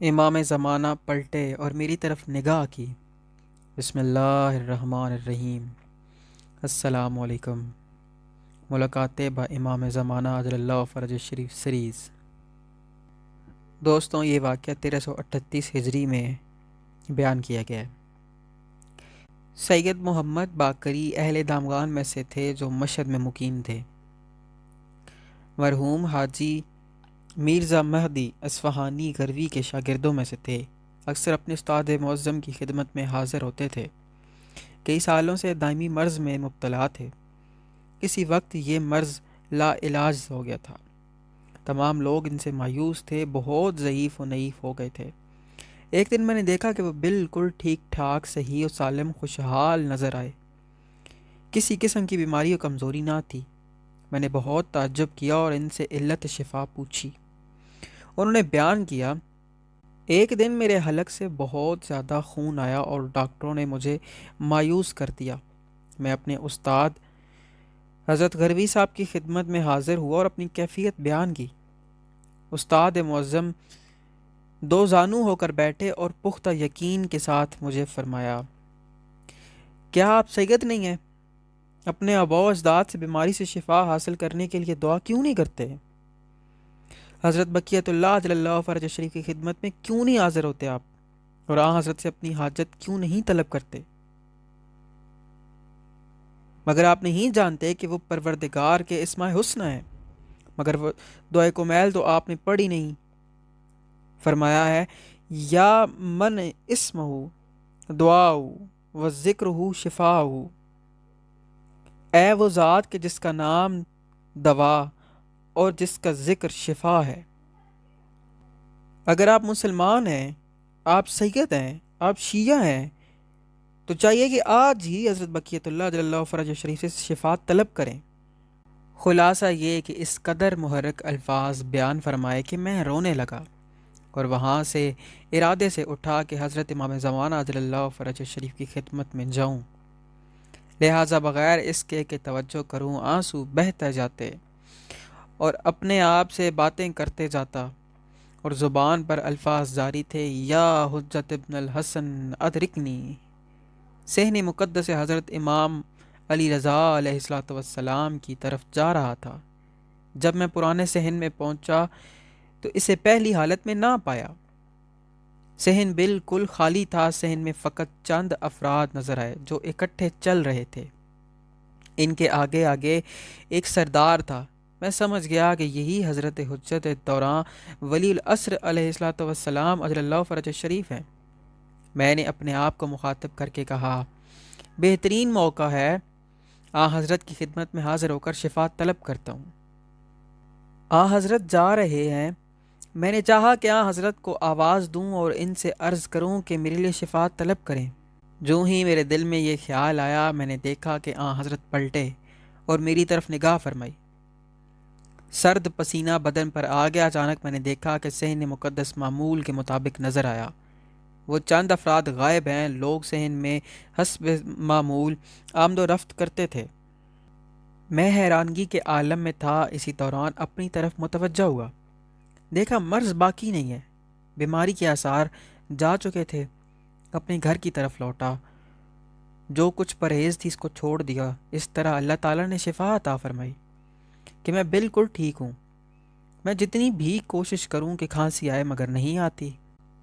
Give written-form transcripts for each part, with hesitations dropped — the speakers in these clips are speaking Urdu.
امام زمانہ پلٹے اور میری طرف نگاہ کی۔ بسم اللہ الرحمن الرحیم۔ السلام علیکم۔ ملاقاتیں با امام زمانہ عجل اللہ فرج شریف سیریز۔ دوستوں، یہ واقعہ 1338 ہجری میں بیان کیا گیا ہے۔ سید محمد باقری اہل دامغان میں سے تھے جو مشہد میں مقیم تھے۔ مرحوم حاجی مرزا مہدی اصفہانی گروی کے شاگردوں میں سے تھے۔ اکثر اپنے استاد معظم کی خدمت میں حاضر ہوتے تھے۔ کئی سالوں سے دائمی مرض میں مبتلا تھے۔ کسی وقت یہ مرض لا علاج ہو گیا تھا۔ تمام لوگ ان سے مایوس تھے، بہت ضعیف و نحیف ہو گئے تھے۔ ایک دن میں نے دیکھا کہ وہ بالکل ٹھیک ٹھاک صحیح و سالم خوشحال نظر آئے۔ کسی قسم کی بیماری و کمزوری نہ تھی۔ میں نے بہت تعجب کیا اور ان سے علت شفا پوچھی۔ انہوں نے بیان کیا، ایک دن میرے حلق سے بہت زیادہ خون آیا اور ڈاکٹروں نے مجھے مایوس کر دیا۔ میں اپنے استاد حضرت غروی صاحب کی خدمت میں حاضر ہوا اور اپنی کیفیت بیان کی۔ استاد معظم دو زانو ہو کر بیٹھے اور پختہ یقین کے ساتھ مجھے فرمایا، کیا آپ سید نہیں ہیں؟ اپنے آباء و اجداد سے بیماری سے شفا حاصل کرنے کے لیے دعا کیوں نہیں کرتے؟ حضرت بقیت اللہ عجل اللہ فرج شریف کی خدمت میں کیوں نہیں حاضر ہوتے آپ؟ اور حضرت سے اپنی حاجت کیوں نہیں طلب کرتے؟ مگر آپ نہیں جانتے کہ وہ پروردگار کے اسماء حسنہ ہیں؟ مگر وہ دعائے کمیل تو آپ نے پڑھی نہیں۔ فرمایا ہے، یا من اسمہ دعا و ذکر شفا، اے وہ ذات کہ جس کا نام دوا اور جس کا ذکر شفا ہے۔ اگر آپ مسلمان ہیں، آپ سید ہیں، آپ شیعہ ہیں، تو چاہیے کہ آج ہی حضرت بقیت اللہ جل اللہ فرج شریف سے شفا طلب کریں۔ خلاصہ یہ کہ اس قدر محرک الفاظ بیان فرمائے کہ میں رونے لگا اور وہاں سے ارادے سے اٹھا کہ حضرت امام زمانہ عجل اللہ فرج شریف کی خدمت میں جاؤں۔ لہٰذا بغیر اس کے کہ توجہ کروں آنسو بہتے جاتے اور اپنے آپ سے باتیں کرتے جاتا اور زبان پر الفاظ جاری تھے، یا حجت ابن الحسن ادرکنی۔ صحن مقدس حضرت امام علی رضا علیہ السلام کی طرف جا رہا تھا۔ جب میں پرانے صحن میں پہنچا تو اسے پہلی حالت میں نہ پایا۔ صحن بالکل خالی تھا۔ صحن میں فقط چند افراد نظر آئے جو اکٹھے چل رہے تھے۔ ان کے آگے آگے ایک سردار تھا۔ میں سمجھ گیا کہ یہی حضرت حجت دوران ولی العصر علیہ السلام اجل اللہ فرج شریف ہیں۔ میں نے اپنے آپ کو مخاطب کر کے کہا، بہترین موقع ہے، حضرت کی خدمت میں حاضر ہو کر شفا طلب کرتا ہوں۔ حضرت جا رہے ہیں۔ میں نے چاہا کہ حضرت کو آواز دوں اور ان سے عرض کروں کہ میرے لیے شفا طلب کریں۔ جو ہی میرے دل میں یہ خیال آیا، میں نے دیکھا کہ حضرت پلٹے اور میری طرف نگاہ فرمائی۔ سرد پسینہ بدن پر آ گیا۔ اچانک میں نے دیکھا کہ صحن مقدس معمول کے مطابق نظر آیا۔ وہ چند افراد غائب ہیں۔ لوگ صحن میں حسب معمول آمد و رفت کرتے تھے۔ میں حیرانگی کے عالم میں تھا۔ اسی دوران اپنی طرف متوجہ ہوا، دیکھا مرض باقی نہیں ہے، بیماری کے آثار جا چکے تھے۔ اپنے گھر کی طرف لوٹا، جو کچھ پرہیز تھی اس کو چھوڑ دیا۔ اس طرح اللہ تعالیٰ نے شفا عطا فرمائی کہ میں بالکل ٹھیک ہوں۔ میں جتنی بھی کوشش کروں کہ کھانسی آئے مگر نہیں آتی۔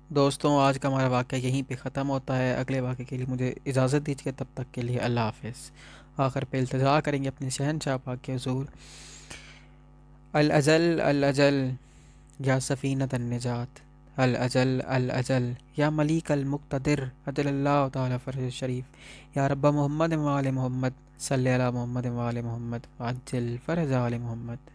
دوستوں، آج کا ہمارا واقعہ یہیں پہ ختم ہوتا ہے۔ اگلے واقعے کے لیے مجھے اجازت دیجیے، تب تک کے لیے اللہ حافظ۔ آخر پہ التجا کریں گے اپنے شہنشاہ پاک کے حضور، الاجل الاجل یا سفینۃ النجات، الاجل الاجل یا ملیک المقتدر عجل اللہ تعالی فرج شریف، یا رب محمد و آل محمد صلی علی محمد و آل محمد عجل فرج آل محمد۔